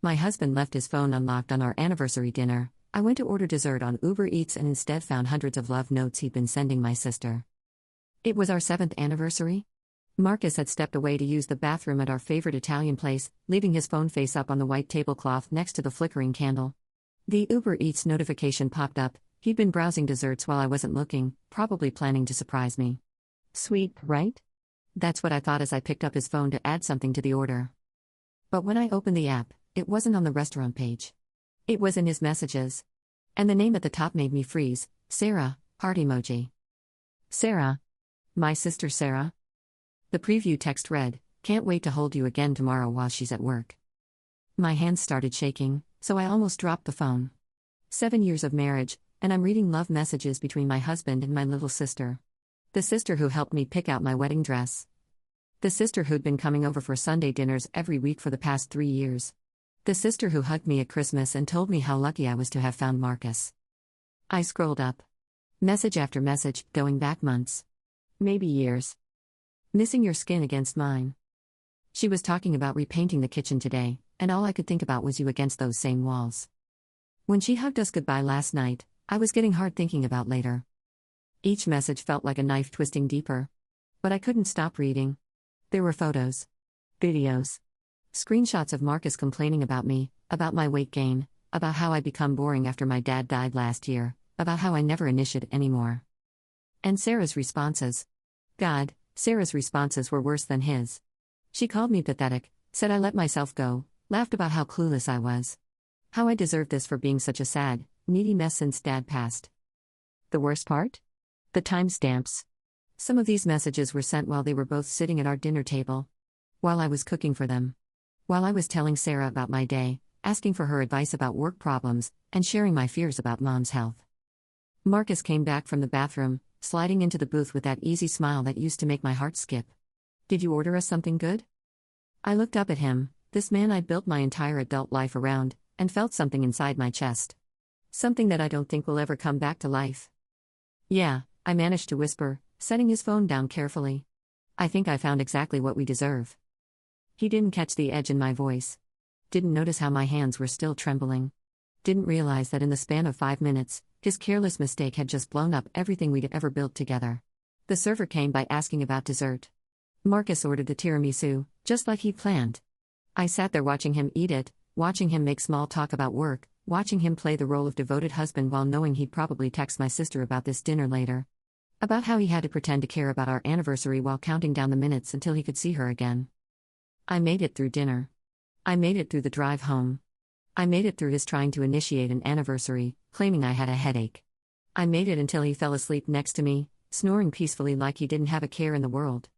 My husband left his phone unlocked on our anniversary dinner. I went to order dessert on Uber Eats and instead found hundreds of love notes he'd been sending my sister. It was our 7th anniversary. Marcus had stepped away to use the bathroom at our favorite Italian place, leaving his phone face up on the white tablecloth next to the flickering candle. The Uber Eats notification popped up. He'd been browsing desserts while I wasn't looking, probably planning to surprise me. Sweet, right? That's what I thought as I picked up his phone to add something to the order. But when I opened the app, it wasn't on the restaurant page. It was in his messages. And the name at the top made me freeze. Sarah, heart emoji. Sarah. My sister Sarah? The preview text read, "Can't wait to hold you again tomorrow while she's at work." My hands started shaking, so I almost dropped the phone. 7 years of marriage, and I'm reading love messages between my husband and my little sister. The sister who helped me pick out my wedding dress. The sister who'd been coming over for Sunday dinners every week for the past 3 years. The sister who hugged me at Christmas and told me how lucky I was to have found Marcus. I scrolled up. Message after message, going back months. Maybe years. Missing your skin against mine. She was talking about repainting the kitchen today, and all I could think about was you against those same walls. When she hugged us goodbye last night, I was getting hard thinking about later. Each message felt like a knife twisting deeper. But I couldn't stop reading. There were photos. Videos. Screenshots of Marcus complaining about me, about my weight gain, about how I'd become boring after my dad died last year, about how I never initiate anymore. And Sarah's responses. God, Sarah's responses were worse than his. She called me pathetic, said I let myself go, laughed about how clueless I was. How I deserved this for being such a sad, needy mess since Dad passed. The worst part? The timestamps. Some of these messages were sent while they were both sitting at our dinner table. While I was cooking for them. While I was telling Sarah about my day, asking for her advice about work problems, and sharing my fears about Mom's health. Marcus came back from the bathroom, sliding into the booth with that easy smile that used to make my heart skip. "Did you order us something good?" I looked up at him, this man I'd built my entire adult life around, and felt something inside my chest. Something that I don't think will ever come back to life. "Yeah," I managed to whisper, setting his phone down carefully. "I think I found exactly what we deserve." He didn't catch the edge in my voice. Didn't notice how my hands were still trembling. Didn't realize that in the span of 5 minutes, his careless mistake had just blown up everything we'd ever built together. The server came by asking about dessert. Marcus ordered the tiramisu, just like he'd planned. I sat there watching him eat it, watching him make small talk about work, watching him play the role of devoted husband while knowing he'd probably text my sister about this dinner later. About how he had to pretend to care about our anniversary while counting down the minutes until he could see her again. I made it through dinner. I made it through the drive home. I made it through his trying to initiate an anniversary, claiming I had a headache. I made it until he fell asleep next to me, snoring peacefully like he didn't have a care in the world.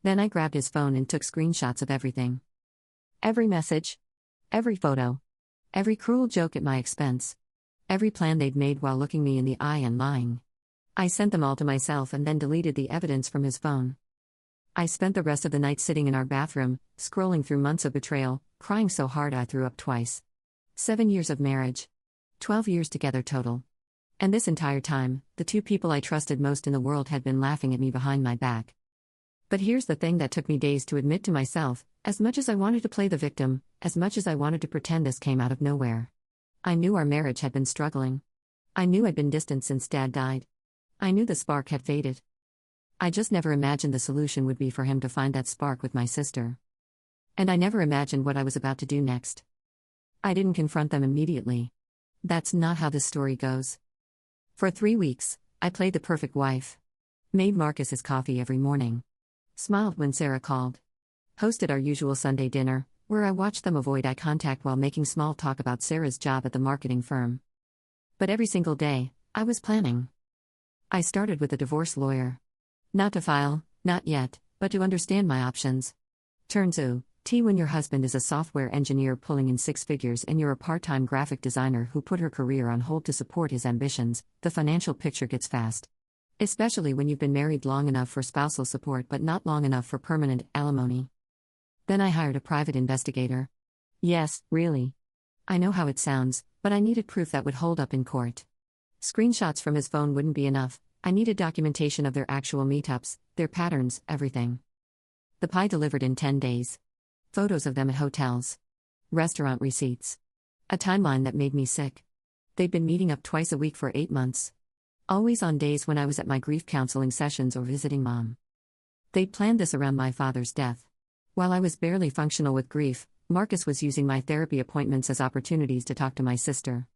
Then I grabbed his phone and took screenshots of everything. Every message. Every photo. Every cruel joke at my expense. Every plan they'd made while looking me in the eye and lying. I sent them all to myself and then deleted the evidence from his phone. I spent the rest of the night sitting in our bathroom, scrolling through months of betrayal, crying so hard I threw up twice. 7 years of marriage. 12 years together total. And this entire time, the two people I trusted most in the world had been laughing at me behind my back. But here's the thing that took me days to admit to myself: as much as I wanted to play the victim, as much as I wanted to pretend this came out of nowhere. I knew our marriage had been struggling. I knew I'd been distant since Dad died. I knew the spark had faded. I just never imagined the solution would be for him to find that spark with my sister. And I never imagined what I was about to do next. I didn't confront them immediately. That's not how this story goes. For 3 weeks, I played the perfect wife. Made Marcus his coffee every morning. Smiled when Sarah called. Hosted our usual Sunday dinner, where I watched them avoid eye contact while making small talk about Sarah's job at the marketing firm. But every single day, I was planning. I started with a divorce lawyer. Not to file, not yet, but to understand my options. Turns out, when your husband is a software engineer pulling in 6 figures and you're a part-time graphic designer who put her career on hold to support his ambitions, the financial picture gets fast. Especially when you've been married long enough for spousal support but not long enough for permanent alimony. Then I hired a private investigator. Yes, really. I know how it sounds, but I needed proof that would hold up in court. Screenshots from his phone wouldn't be enough. I needed documentation of their actual meetups, their patterns, everything. The pie delivered in 10 days. Photos of them at hotels. Restaurant receipts. A timeline that made me sick. They'd been meeting up twice a week for 8 months. Always on days when I was at my grief counseling sessions or visiting mom. They'd planned this around my father's death. While I was barely functional with grief, Marcus was using my therapy appointments as opportunities to talk to my sister.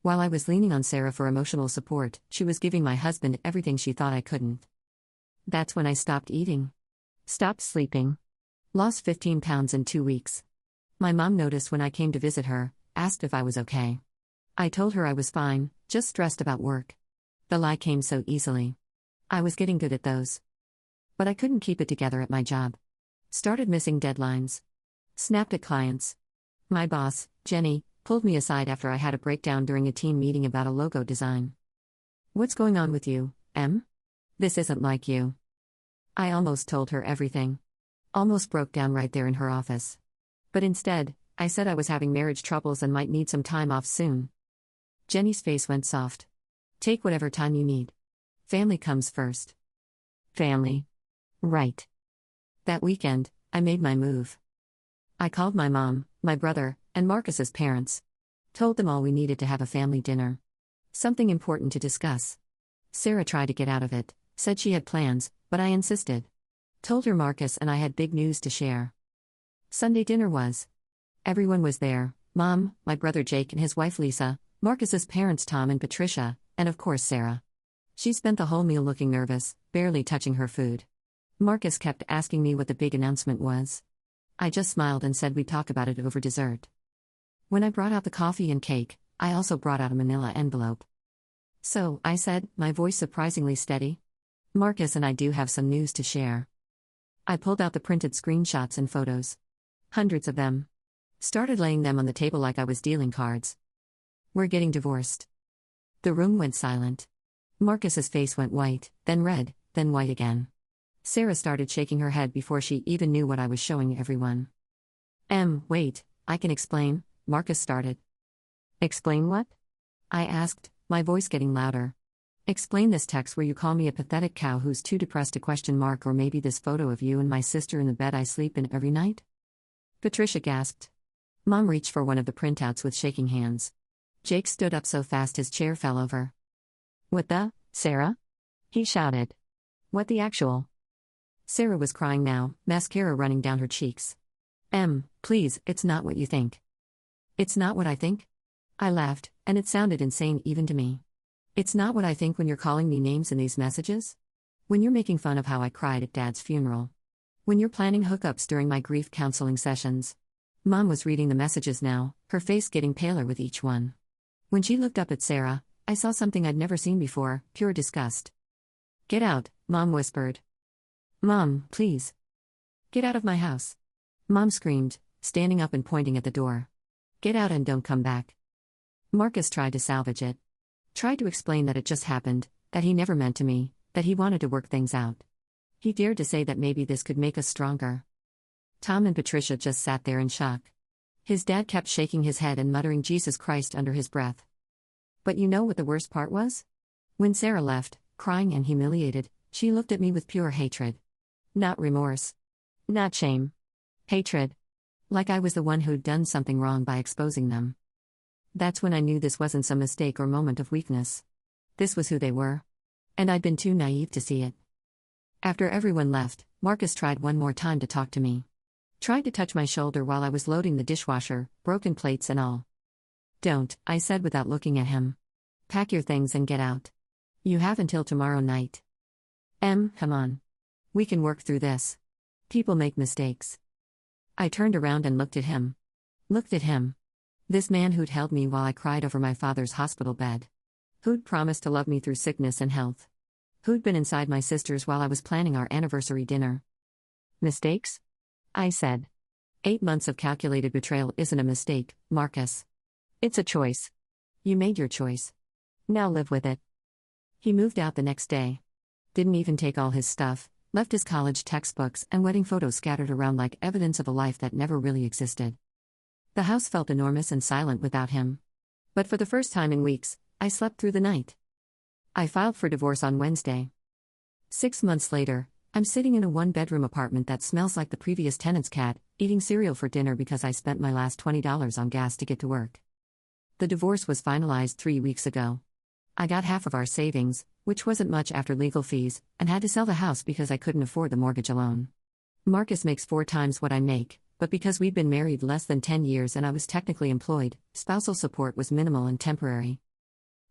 While I was leaning on Sarah for emotional support, she was giving my husband everything she thought I couldn't. That's when I stopped eating. Stopped sleeping. Lost 15 pounds in 2 weeks. My mom noticed when I came to visit her, asked if I was okay. I told her I was fine, just stressed about work. The lie came so easily. I was getting good at those. But I couldn't keep it together at my job. Started missing deadlines. Snapped at clients. My boss, Jenny, pulled me aside after I had a breakdown during a team meeting about a logo design. "What's going on with you, Em? This isn't like you." I almost told her everything. Almost broke down right there in her office. But instead, I said I was having marriage troubles and might need some time off soon. Jenny's face went soft. "Take whatever time you need. Family comes first." Family. Right. That weekend, I made my move. I called my mom, my brother, and Marcus's parents. Told them all we needed to have a family dinner. Something important to discuss. Sarah tried to get out of it, said she had plans, but I insisted. Told her Marcus and I had big news to share. Sunday dinner was. Everyone was there: Mom, my brother Jake and his wife Lisa, Marcus's parents Tom and Patricia, and of course Sarah. She spent the whole meal looking nervous, barely touching her food. Marcus kept asking me what the big announcement was. I just smiled and said we'd talk about it over dessert. When I brought out the coffee and cake, I also brought out a manila envelope. "So," I said, my voice surprisingly steady, "Marcus and I do have some news to share." I pulled out the printed screenshots and photos. Hundreds of them. Started laying them on the table like I was dealing cards. "We're getting divorced." The room went silent. Marcus's face went white, then red, then white again. Sarah started shaking her head before she even knew what I was showing everyone. Wait, I can explain," Marcus started. "Explain what?" I asked, my voice getting louder. "Explain this text where you call me a pathetic cow who's too depressed to question Mark, or maybe this photo of you and my sister in the bed I sleep in every night?" Patricia gasped. Mom reached for one of the printouts with shaking hands. Jake stood up so fast his chair fell over. "What the, Sarah?" he shouted. "What the actual?" Sarah was crying now, mascara running down her cheeks. Please, it's not what you think." "It's not what I think?" I laughed, and it sounded insane even to me. "It's not what I think when you're calling me names in these messages? When you're making fun of how I cried at Dad's funeral? When you're planning hookups during my grief counseling sessions?" Mom was reading the messages now, her face getting paler with each one. When she looked up at Sarah, I saw something I'd never seen before: pure disgust. "Get out," Mom whispered. "Mom, please. Get out of my house." Mom screamed, standing up and pointing at the door. "Get out and don't come back." Marcus tried to salvage it. Tried to explain that it just happened, that he never meant to me, that he wanted to work things out. He dared to say that maybe this could make us stronger. Tom and Patricia just sat there in shock. His dad kept shaking his head and muttering "Jesus Christ" under his breath. But you know what the worst part was? When Sarah left, crying and humiliated, she looked at me with pure hatred. Not remorse. Not shame. Hatred. Like I was the one who'd done something wrong by exposing them. That's when I knew this wasn't some mistake or moment of weakness. This was who they were. And I'd been too naive to see it. After everyone left, Marcus tried one more time to talk to me. Tried to touch my shoulder while I was loading the dishwasher, broken plates and all. "Don't," I said without looking at him. "Pack your things and get out. You have until tomorrow night. Come on. We can work through this. People make mistakes." I turned around and looked at him. Looked at him. This man who'd held me while I cried over my father's hospital bed. Who'd promised to love me through sickness and health. Who'd been inside my sister's while I was planning our anniversary dinner. "Mistakes?" I said. 8 months of calculated betrayal isn't a mistake, Marcus. It's a choice. You made your choice. Now live with it. He moved out the next day. Didn't even take all his stuff, left his college textbooks and wedding photos scattered around like evidence of a life that never really existed. The house felt enormous and silent without him. But for the first time in weeks, I slept through the night. I filed for divorce on Wednesday. 6 months later, I'm sitting in a one-bedroom apartment that smells like the previous tenant's cat, eating cereal for dinner because I spent my last $20 on gas to get to work. The divorce was finalized 3 weeks ago. I got half of our savings, which wasn't much after legal fees, and had to sell the house because I couldn't afford the mortgage alone. Marcus makes 4 times what I make, but because we'd been married less than 10 years and I was technically employed, spousal support was minimal and temporary.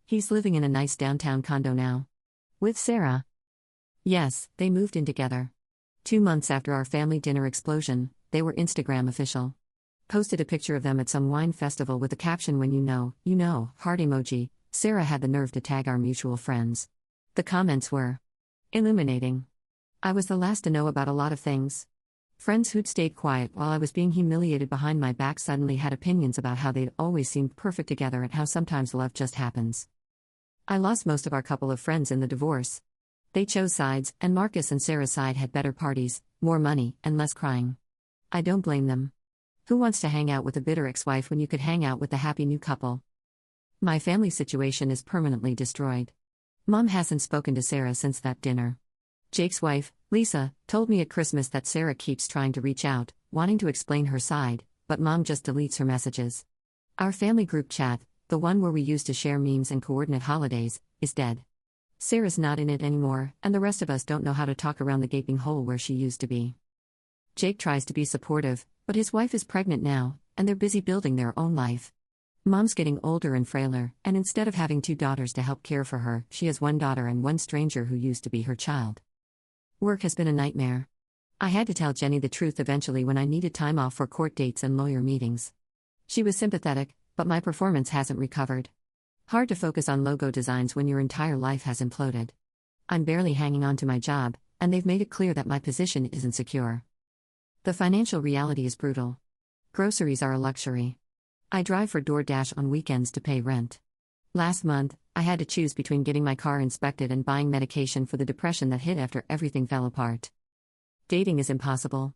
He's living in a nice downtown condo now. With Sarah. Yes, they moved in together. 2 months after our family dinner explosion, they were Instagram official. Posted a picture of them at some wine festival with the caption "When you know, heart emoji." Sarah had the nerve to tag our mutual friends. The comments were illuminating. I was the last to know about a lot of things. Friends who'd stayed quiet while I was being humiliated behind my back suddenly had opinions about how they'd always seemed perfect together and how sometimes love just happens. I lost most of our couple of friends in the divorce. They chose sides, and Marcus and Sarah's side had better parties, more money, and less crying. I don't blame them. Who wants to hang out with a bitter ex-wife when you could hang out with the happy new couple? My family situation is permanently destroyed. Mom hasn't spoken to Sarah since that dinner. Jake's wife, Lisa, told me at Christmas that Sarah keeps trying to reach out, wanting to explain her side, but Mom just deletes her messages. Our family group chat, the one where we used to share memes and coordinate holidays, is dead. Sarah's not in it anymore, and the rest of us don't know how to talk around the gaping hole where she used to be. Jake tries to be supportive, but his wife is pregnant now, and they're busy building their own life. Mom's getting older and frailer, and instead of having 2 daughters to help care for her, she has 1 daughter and 1 stranger who used to be her child. Work has been a nightmare. I had to tell Jenny the truth eventually when I needed time off for court dates and lawyer meetings. She was sympathetic, but my performance hasn't recovered. Hard to focus on logo designs when your entire life has imploded. I'm barely hanging on to my job, and they've made it clear that my position isn't secure. The financial reality is brutal. Groceries are a luxury. I drive for DoorDash on weekends to pay rent. Last month, I had to choose between getting my car inspected and buying medication for the depression that hit after everything fell apart. Dating is impossible.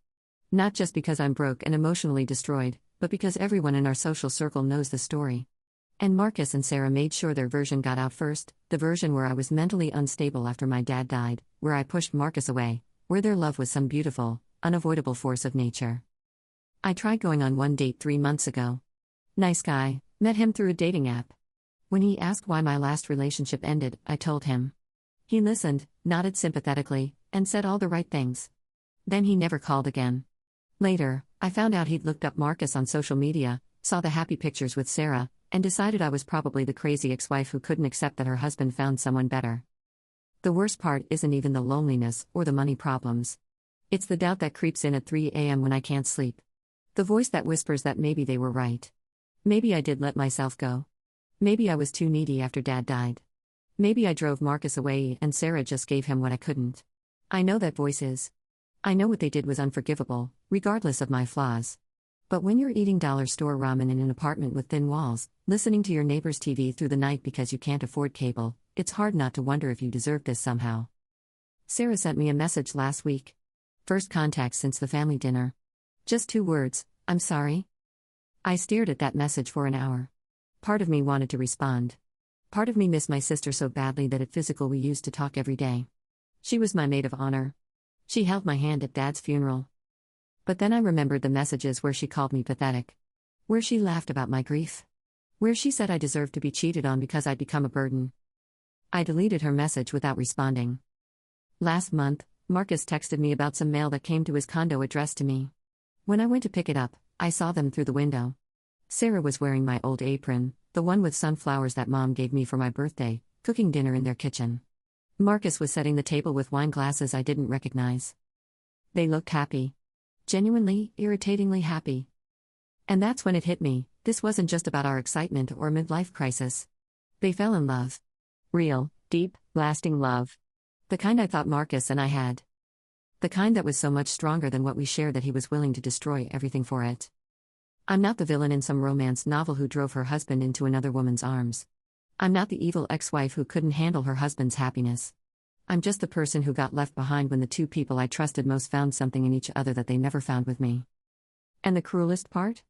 Not just because I'm broke and emotionally destroyed, but because everyone in our social circle knows the story. And Marcus and Sarah made sure their version got out first, the version where I was mentally unstable after my dad died, where I pushed Marcus away, where their love was some beautiful, unavoidable force of nature. I tried going on one date 3 months ago. Nice guy, met him through a dating app. When he asked why my last relationship ended, I told him. He listened, nodded sympathetically, and said all the right things. Then he never called again. Later, I found out he'd looked up Marcus on social media, saw the happy pictures with Sarah, and decided I was probably the crazy ex-wife who couldn't accept that her husband found someone better. The worst part isn't even the loneliness or the money problems. It's the doubt that creeps in at 3 a.m. when I can't sleep. The voice that whispers that maybe they were right. Maybe I did let myself go. Maybe I was too needy after Dad died. Maybe I drove Marcus away and Sarah just gave him what I couldn't. I know that voice is. I know what they did was unforgivable, regardless of my flaws. But when you're eating dollar store ramen in an apartment with thin walls, listening to your neighbor's TV through the night because you can't afford cable, it's hard not to wonder if you deserve this somehow. Sarah sent me a message last week. First contact since the family dinner. Just 2 words, "I'm sorry." I stared at that message for an hour. Part of me wanted to respond. Part of me missed my sister so badly that at physical we used to talk every day. She was my maid of honor. She held my hand at Dad's funeral. But then I remembered the messages where she called me pathetic. Where she laughed about my grief. Where she said I deserved to be cheated on because I'd become a burden. I deleted her message without responding. Last month, Marcus texted me about some mail that came to his condo addressed to me. When I went to pick it up, I saw them through the window. Sarah was wearing my old apron, the one with sunflowers that Mom gave me for my birthday, cooking dinner in their kitchen. Marcus was setting the table with wine glasses I didn't recognize. They looked happy. Genuinely, irritatingly happy. And that's when it hit me, this wasn't just about our excitement or midlife crisis. They fell in love. Real, deep, lasting love. The kind I thought Marcus and I had. The kind that was so much stronger than what we shared that he was willing to destroy everything for it. I'm not the villain in some romance novel who drove her husband into another woman's arms. I'm not the evil ex-wife who couldn't handle her husband's happiness. I'm just the person who got left behind when the 2 people I trusted most found something in each other that they never found with me. And the cruelest part?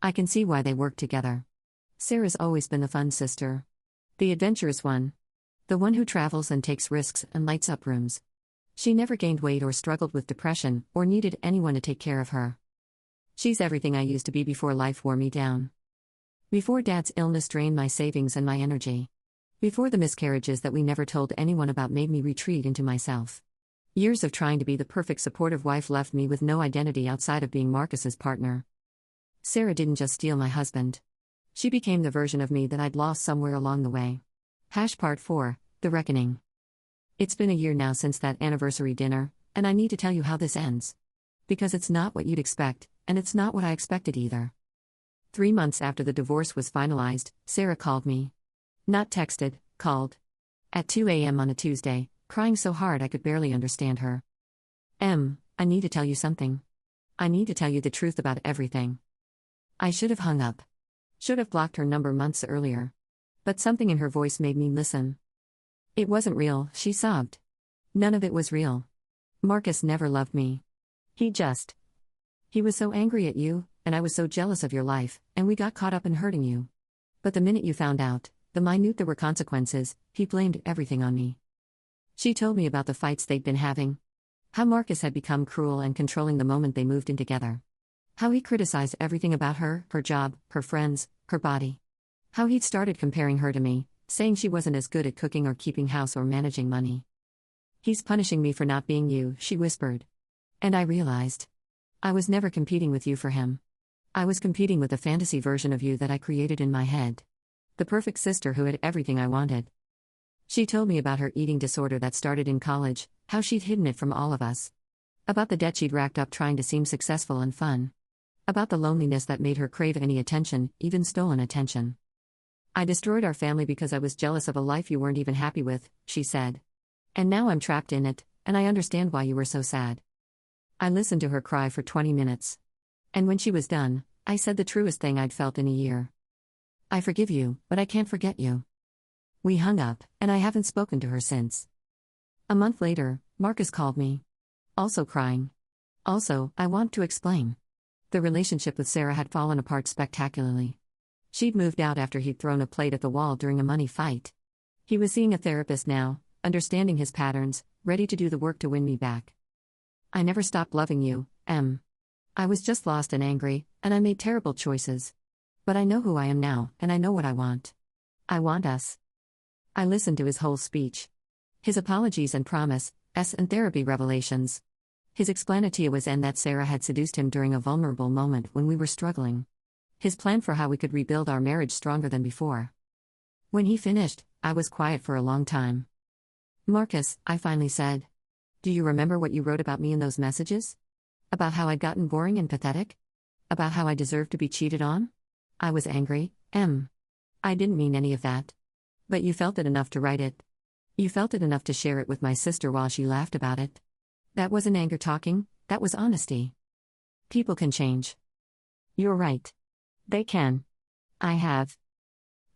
I can see why they worked together. Sarah's always been the fun sister. The adventurous one. The one who travels and takes risks and lights up rooms. She never gained weight or struggled with depression or needed anyone to take care of her. She's everything I used to be before life wore me down. Before Dad's illness drained my savings and my energy. Before the miscarriages that we never told anyone about made me retreat into myself. Years of trying to be the perfect supportive wife left me with no identity outside of being Marcus's partner. Sarah didn't just steal my husband. She became the version of me that I'd lost somewhere along the way. Part 4, The Reckoning. It's been a year now since that anniversary dinner, and I need to tell you how this ends. Because it's not what you'd expect, and it's not what I expected either. 3 months after the divorce was finalized, Sarah called me. Not texted, called. At 2 a.m. on a Tuesday, crying so hard I could barely understand her. I need to tell you something. I need to tell you the truth about everything. I should have hung up. Should have blocked her number months earlier. But something in her voice made me listen. It wasn't real, she sobbed. None of it was real. Marcus never loved me. He was so angry at you, and I was so jealous of your life, and we got caught up in hurting you. But the minute you found out, the minute there were consequences, he blamed everything on me. She told me about the fights they'd been having. How Marcus had become cruel and controlling the moment they moved in together. How he criticized everything about her, her job, her friends, her body. How he'd started comparing her to me, saying she wasn't as good at cooking or keeping house or managing money. He's punishing me for not being you, she whispered. And I realized. I was never competing with you for him. I was competing with the fantasy version of you that I created in my head. The perfect sister who had everything I wanted. She told me about her eating disorder that started in college, how she'd hidden it from all of us. About the debt she'd racked up trying to seem successful and fun. About the loneliness that made her crave any attention, even stolen attention. I destroyed our family because I was jealous of a life you weren't even happy with, she said. And now I'm trapped in it, and I understand why you were so sad. I listened to her cry for 20 minutes. And when she was done, I said the truest thing I'd felt in a year. I forgive you, but I can't forget you. We hung up, and I haven't spoken to her since. A month later, Marcus called me. Also crying. Also, I want to explain. The relationship with Sarah had fallen apart spectacularly. She'd moved out after he'd thrown a plate at the wall during a money fight. He was seeing a therapist now, understanding his patterns, ready to do the work to win me back. I never stopped loving you, I was just lost and angry, and I made terrible choices. But I know who I am now, and I know what I want. I want us. I listened to his whole speech. His apologies and promise, and therapy revelations. His explanatory was that Sarah had seduced him during a vulnerable moment when we were struggling. His plan for how we could rebuild our marriage stronger than before. When he finished, I was quiet for a long time. Marcus, I finally said. Do you remember what you wrote about me in those messages? About how I'd gotten boring and pathetic? About how I deserved to be cheated on? I was angry, I didn't mean any of that. But you felt it enough to write it. You felt it enough to share it with my sister while she laughed about it. That wasn't anger talking, that was honesty. People can change. You're right. They can. I have.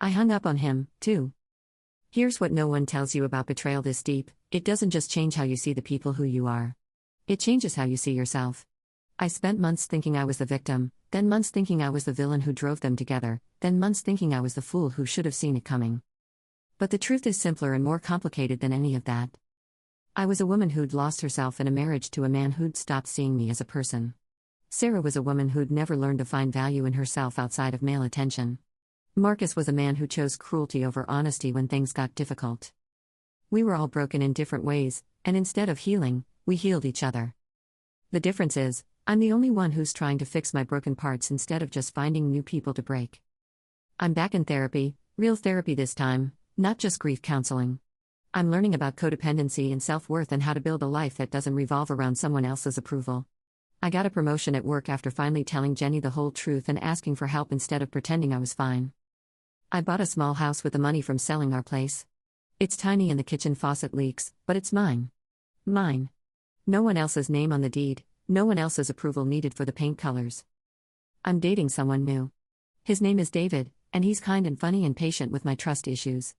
I hung up on him, too. Here's what no one tells you about betrayal this deep: it doesn't just change how you see the people who you are. It changes how you see yourself. I spent months thinking I was the victim, then months thinking I was the villain who drove them together, then months thinking I was the fool who should have seen it coming. But the truth is simpler and more complicated than any of that. I was a woman who'd lost herself in a marriage to a man who'd stopped seeing me as a person. Sarah was a woman who'd never learned to find value in herself outside of male attention. Marcus was a man who chose cruelty over honesty when things got difficult. We were all broken in different ways, and instead of healing, we healed each other. The difference is, I'm the only one who's trying to fix my broken parts instead of just finding new people to break. I'm back in therapy, real therapy this time, not just grief counseling. I'm learning about codependency and self-worth and how to build a life that doesn't revolve around someone else's approval. I got a promotion at work after finally telling Jenny the whole truth and asking for help instead of pretending I was fine. I bought a small house with the money from selling our place. It's tiny and the kitchen faucet leaks, but it's mine. Mine. No one else's name on the deed, no one else's approval needed for the paint colors. I'm dating someone new. His name is David, and he's kind and funny and patient with my trust issues.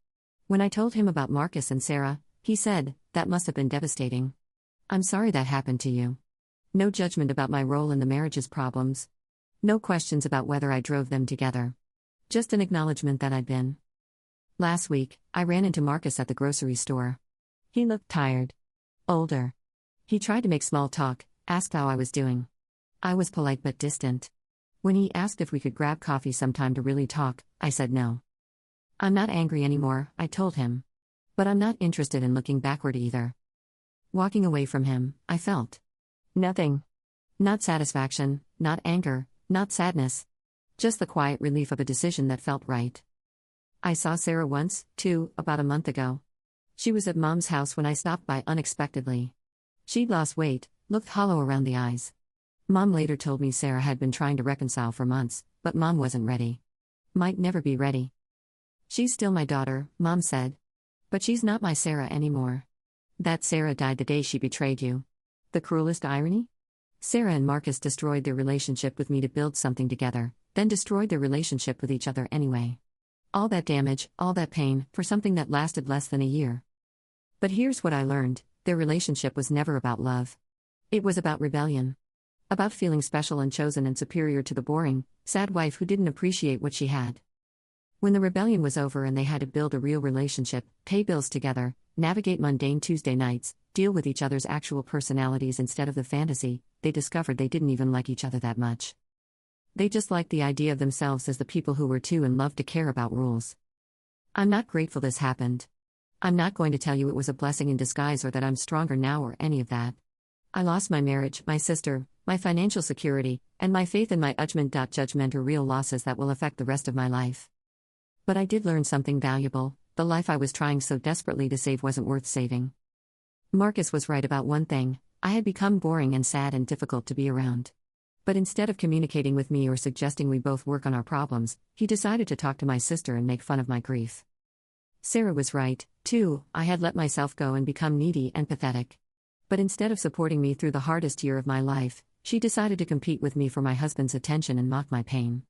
When I told him about Marcus and Sarah, he said, "That must have been devastating. I'm sorry that happened to you." No judgment about my role in the marriage's problems. No questions about whether I drove them together. Just an acknowledgement that I'd been. Last week, I ran into Marcus at the grocery store. He looked tired. Older. He tried to make small talk, asked how I was doing. I was polite but distant. When he asked if we could grab coffee sometime to really talk, I said no. I'm not angry anymore, I told him. But I'm not interested in looking backward either. Walking away from him, I felt nothing. Not satisfaction, not anger, not sadness. Just the quiet relief of a decision that felt right. I saw Sarah once, too, about a month ago. She was at Mom's house when I stopped by unexpectedly. She'd lost weight, looked hollow around the eyes. Mom later told me Sarah had been trying to reconcile for months, but Mom wasn't ready. Might never be ready. She's still my daughter, Mom said. But she's not my Sarah anymore. That Sarah died the day she betrayed you. The cruelest irony? Sarah and Marcus destroyed their relationship with me to build something together, then destroyed their relationship with each other anyway. All that damage, all that pain, for something that lasted less than a year. But here's what I learned: their relationship was never about love. It was about rebellion. About feeling special and chosen and superior to the boring, sad wife who didn't appreciate what she had. When the rebellion was over and they had to build a real relationship, pay bills together, navigate mundane Tuesday nights, deal with each other's actual personalities instead of the fantasy, they discovered they didn't even like each other that much. They just liked the idea of themselves as the people who were too and loved to care about rules. I'm not grateful this happened. I'm not going to tell you it was a blessing in disguise or that I'm stronger now or any of that. I lost my marriage, my sister, my financial security, and my faith in my judgment are real losses that will affect the rest of my life. But I did learn something valuable: the life I was trying so desperately to save wasn't worth saving. Marcus was right about one thing: I had become boring and sad and difficult to be around. But instead of communicating with me or suggesting we both work on our problems, he decided to talk to my sister and make fun of my grief. Sarah was right, too. I had let myself go and become needy and pathetic. But instead of supporting me through the hardest year of my life, she decided to compete with me for my husband's attention and mock my pain.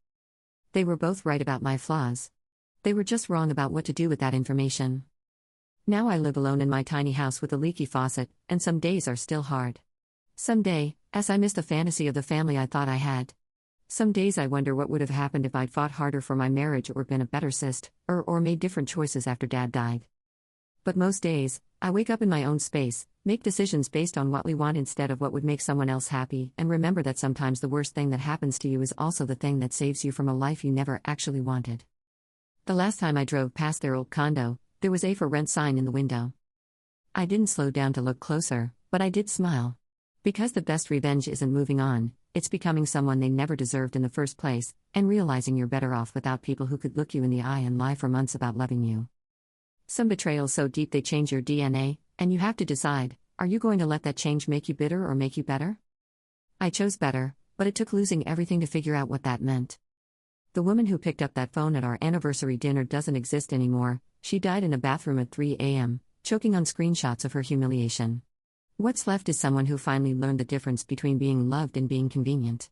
They were both right about my flaws. They were just wrong about what to do with that information. Now I live alone in my tiny house with a leaky faucet, and some days are still hard. Some day, as I miss the fantasy of the family I thought I had. Some days I wonder what would have happened if I'd fought harder for my marriage or been a better sis, or made different choices after Dad died. But most days, I wake up in my own space, make decisions based on what we want instead of what would make someone else happy, and remember that sometimes the worst thing that happens to you is also the thing that saves you from a life you never actually wanted. The last time I drove past their old condo, there was a for rent sign in the window. I didn't slow down to look closer, but I did smile. Because the best revenge isn't moving on, it's becoming someone they never deserved in the first place, and realizing you're better off without people who could look you in the eye and lie for months about loving you. Some betrayals so deep they change your DNA, and you have to decide, are you going to let that change make you bitter or make you better? I chose better, but it took losing everything to figure out what that meant. The woman who picked up that phone at our anniversary dinner doesn't exist anymore. She died in a bathroom at 3 a.m., choking on screenshots of her humiliation. What's left is someone who finally learned the difference between being loved and being convenient.